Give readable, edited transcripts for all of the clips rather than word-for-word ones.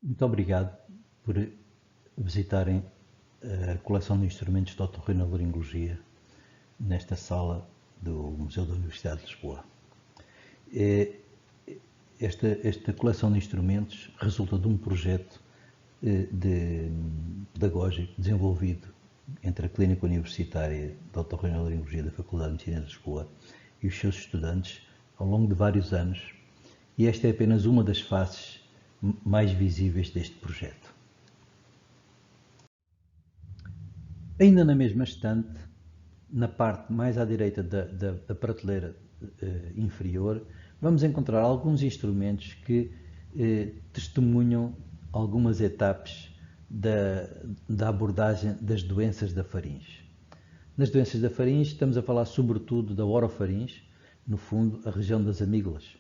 Muito obrigado por visitarem a coleção de instrumentos de otorrinolaringologia nesta sala do Museu da Universidade de Lisboa. Esta coleção de instrumentos resulta de um projeto pedagógico desenvolvido entre a Clínica Universitária de Otorrinolaringologia da Faculdade de Medicina de Lisboa e os seus estudantes ao longo de vários anos, e esta é apenas uma das faces mais visíveis deste projeto. Ainda na mesma estante, na parte mais à direita da prateleira inferior, vamos encontrar alguns instrumentos que testemunham algumas etapas da abordagem das doenças da faringe. Nas doenças da faringe estamos a falar sobretudo da orofaringe, no fundo a região das amígdalas.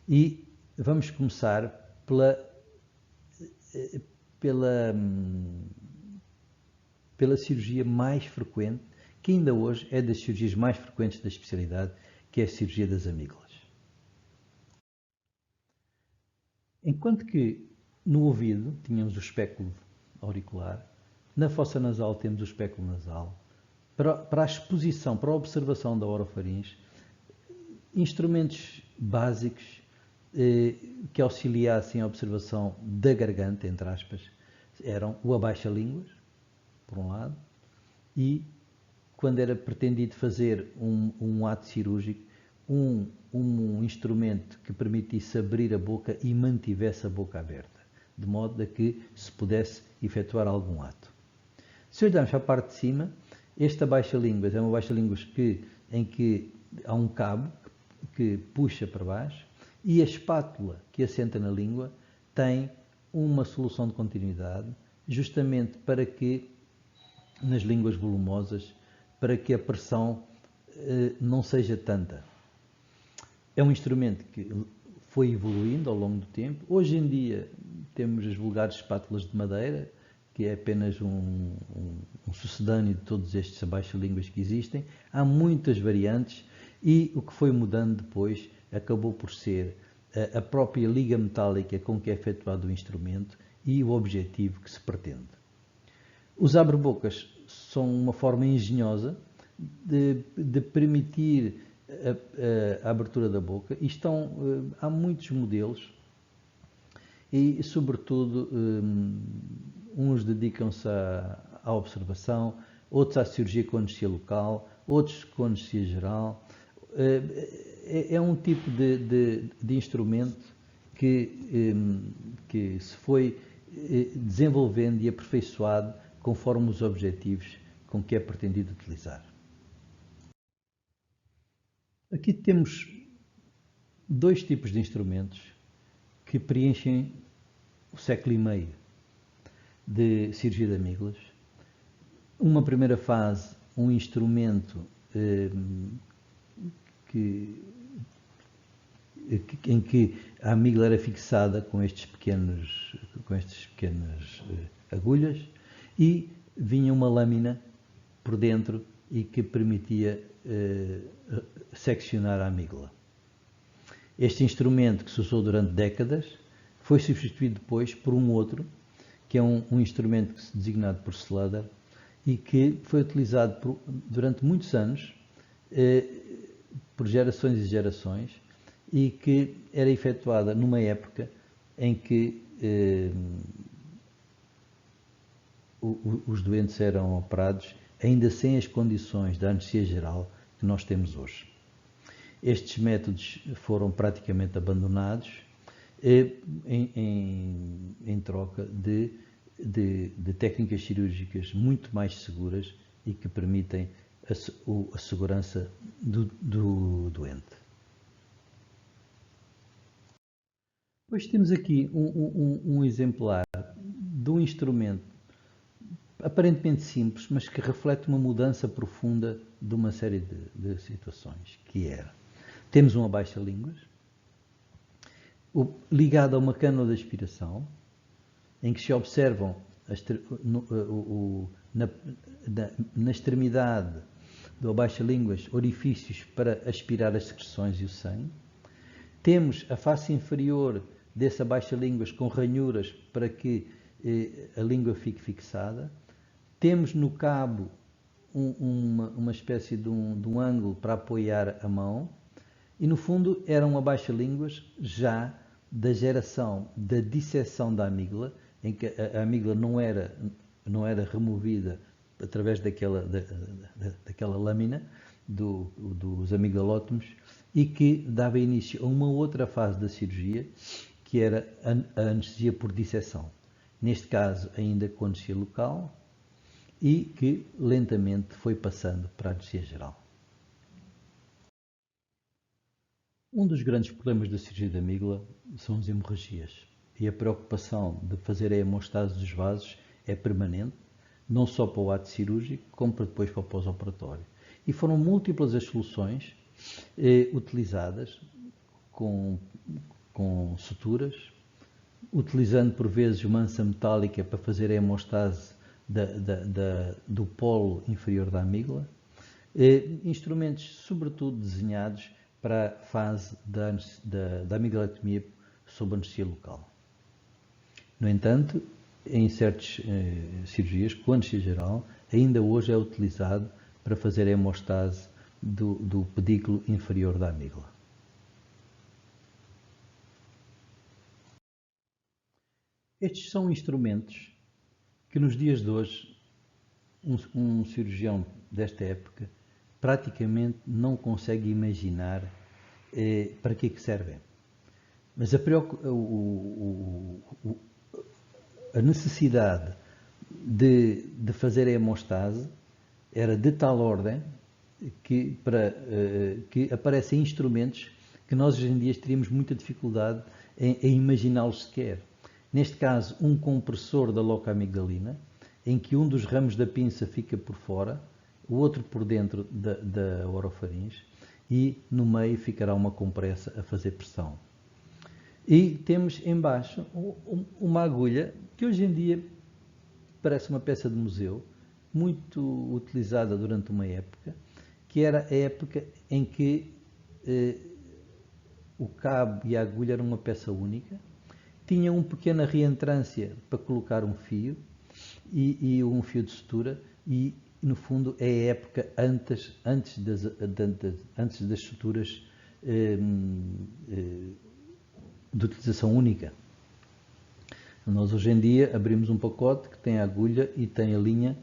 E vamos começar pela cirurgia mais frequente, que ainda hoje é das cirurgias mais frequentes da especialidade, que é a cirurgia das amígdalas. Enquanto que no ouvido tínhamos o espéculo auricular, na fossa nasal temos o espéculo nasal. Para a exposição, para a observação da orofaringe, instrumentos básicos que auxiliassem a observação da garganta, entre aspas, eram o abaixa-línguas, por um lado, e quando era pretendido fazer um ato cirúrgico, um instrumento que permitisse abrir a boca e mantivesse a boca aberta, de modo a que se pudesse efetuar algum ato. Se olharmos para a parte de cima, este abaixa-línguas é um abaixa-línguas em que há um cabo que puxa para baixo e a espátula que assenta na língua tem uma solução de continuidade, justamente para que, nas línguas volumosas, para que a pressão não seja tanta. É um instrumento que foi evoluindo ao longo do tempo. Hoje em dia temos as vulgares espátulas de madeira, que é apenas um sucedâneo de todos estes abaixa-línguas que existem. Há muitas variantes e o que foi mudando depois acabou por ser a própria liga metálica com que é efetuado o instrumento e o objetivo que se pretende. Os abre-bocas são uma forma engenhosa de permitir a abertura da boca e há muitos modelos e, sobretudo, uns dedicam-se à observação, outros à cirurgia com anestesia local, outros com anestesia geral. É um tipo de instrumento que se foi desenvolvendo e aperfeiçoado conforme os objetivos com que é pretendido utilizar. Aqui temos dois tipos de instrumentos que preenchem o século e meio de cirurgia de amígdalas. Uma primeira fase, um instrumento em que a amígdala era fixada com estas pequenas agulhas e vinha uma lâmina por dentro e que permitia seccionar a amígdala. Este instrumento, que se usou durante décadas, foi substituído depois por um outro, que é um instrumento designado por Slater e que foi utilizado durante muitos anos, por gerações e gerações, e que era efetuada numa época em que os doentes eram operados ainda sem as condições da anestesia geral que nós temos hoje. Estes métodos foram praticamente abandonados em troca de técnicas cirúrgicas muito mais seguras e que permitem a segurança do doente. Depois temos aqui um exemplar de um instrumento aparentemente simples, mas que reflete uma mudança profunda de uma série de situações, que era: temos um abaixa-línguas ligado a uma cânula de aspiração, em que se observam na extremidade do abaixa-línguas orifícios para aspirar as secreções e o sangue. Temos a face inferior desse baixa-línguas com ranhuras para que a língua fique fixada. Temos no cabo uma espécie de um ângulo para apoiar a mão. E no fundo era um abaixa-línguas já da geração da disseção da amígdala, em que a amígdala não era removida através daquela lâmina dos amigdalótomos, e que dava início a uma outra fase da cirurgia, que era a anestesia por disseção. Neste caso ainda com anestesia local, e que lentamente foi passando para a anestesia geral. Um dos grandes problemas da cirurgia da amígdala são as hemorragias, e a preocupação de fazer a hemostase dos vasos é permanente, não só para o ato cirúrgico, como para depois para o pós-operatório. E foram múltiplas as soluções utilizadas com suturas, utilizando por vezes uma ança metálica para fazer a hemostase do polo inferior da amígdala, instrumentos sobretudo desenhados para a fase da amigdalectomia sob anestesia local. No entanto, em certas cirurgias, com anestesia geral, ainda hoje é utilizado para fazer a hemostase do pedículo inferior da amígdala. Estes são instrumentos que nos dias de hoje um cirurgião desta época praticamente não consegue imaginar para que servem. Mas a necessidade de fazer a hemostase era de tal ordem que aparecem instrumentos que nós hoje em dia teríamos muita dificuldade em imaginá-los sequer. Neste caso, um compressor da loca amigdalina, em que um dos ramos da pinça fica por fora, o outro por dentro da orofaringe, e no meio ficará uma compressa a fazer pressão. E temos embaixo uma agulha que hoje em dia parece uma peça de museu, muito utilizada durante uma época, que era a época em que o cabo e a agulha eram uma peça única, tinha uma pequena reentrância para colocar um fio e um fio de sutura, e no fundo é a época antes das suturas de utilização única. Nós hoje em dia abrimos um pacote que tem a agulha e tem a linha,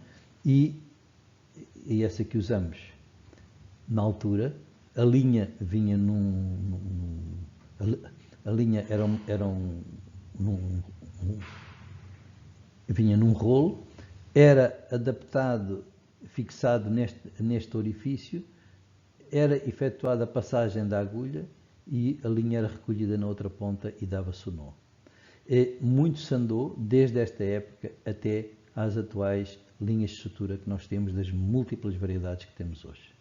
e essa que usamos. Na altura, a linha vinha vinha num rolo, era adaptado, fixado neste orifício, era efetuada a passagem da agulha e a linha era recolhida na outra ponta e dava-se o nó. Muito se andou desde esta época até às atuais linhas de sutura que nós temos, das múltiplas variedades que temos hoje.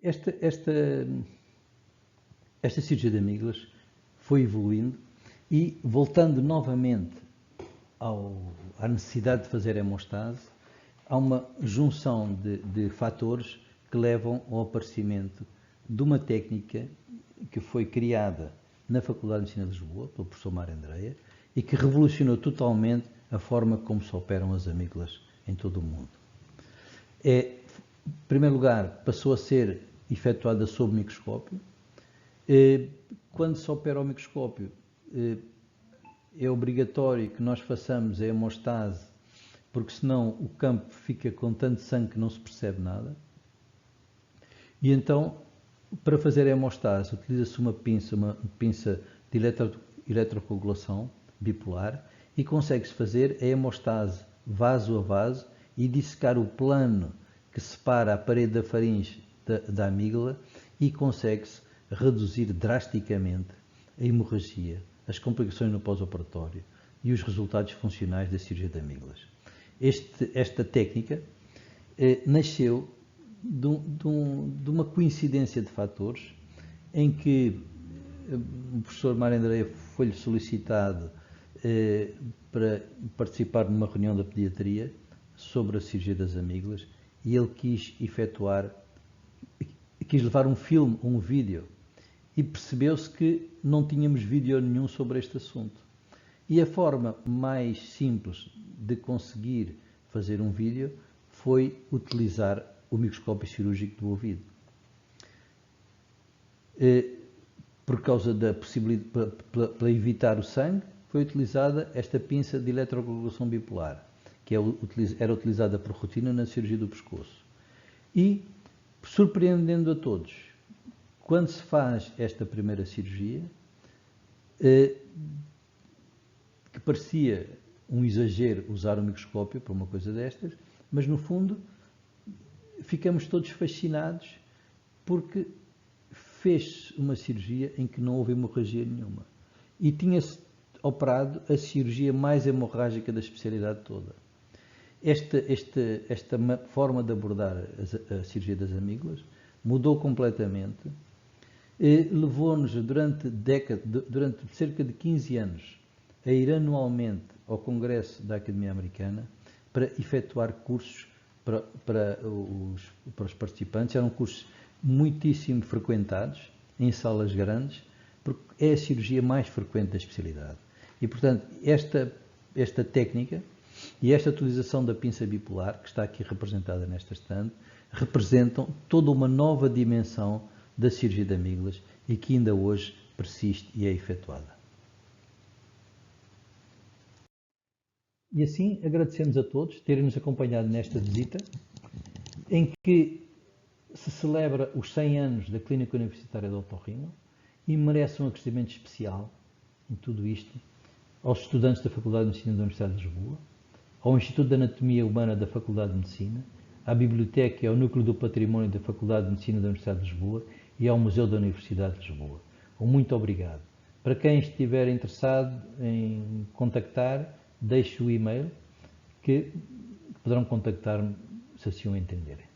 Esta cirurgia de amígdalas foi evoluindo e, voltando novamente à necessidade de fazer hemostase, há uma junção de fatores que levam ao aparecimento de uma técnica que foi criada na Faculdade de Medicina de Lisboa, pelo professor Mário Andreia, e que revolucionou totalmente a forma como se operam as amígdalas em todo o mundo. Em primeiro lugar, passou a ser efetuada sob microscópio. Quando se opera ao microscópio, é obrigatório que nós façamos a hemostase, porque senão o campo fica com tanto sangue que não se percebe nada. E então, para fazer a hemostase, utiliza-se uma pinça de eletrocoagulação bipolar, e consegue-se fazer a hemostase vaso a vaso e dissecar o plano que separa a parede da faringe da amígdala, e consegue-se reduzir drasticamente a hemorragia, as complicações no pós-operatório e os resultados funcionais da cirurgia de amígdalas. Esta técnica nasceu de uma coincidência de fatores, em que o professor Mário Andreia foi-lhe solicitado para participar numa reunião da pediatria sobre a cirurgia das amígdalas, e ele quis levar um filme, um vídeo, e percebeu-se que não tínhamos vídeo nenhum sobre este assunto. E a forma mais simples de conseguir fazer um vídeo foi utilizar o microscópio cirúrgico do ouvido. Por causa da possibilidade, para evitar o sangue, foi utilizada esta pinça de eletrocoagulação bipolar, que era utilizada por rotina na cirurgia do pescoço. E, surpreendendo a todos, quando se faz esta primeira cirurgia, que parecia um exagero usar o microscópio para uma coisa destas, mas no fundo ficamos todos fascinados porque fez uma cirurgia em que não houve hemorragia nenhuma. E tinha-se operado a cirurgia mais hemorrágica da especialidade toda. Esta forma de abordar a cirurgia das amígdalas mudou completamente. Levou-nos durante cerca de 15 anos a ir anualmente ao Congresso da Academia Americana para efetuar cursos para os participantes. Eram cursos muitíssimo frequentados, em salas grandes, porque é a cirurgia mais frequente da especialidade. E, portanto, esta técnica e esta utilização da pinça bipolar, que está aqui representada nesta estante, representam toda uma nova dimensão da cirurgia de amígdalas e que ainda hoje persiste e é efetuada. E assim agradecemos a todos terem-nos acompanhado nesta visita, em que se celebra os 100 anos da Clínica Universitária de Otorrino e merece um agradecimento especial em tudo isto aos estudantes da Faculdade de Medicina da Universidade de Lisboa, ao Instituto de Anatomia Humana da Faculdade de Medicina, à Biblioteca e ao Núcleo do Património da Faculdade de Medicina da Universidade de Lisboa e ao Museu da Universidade de Lisboa. Muito obrigado. Para quem estiver interessado em contactar, deixe o e-mail que poderão contactar-me se assim o entenderem.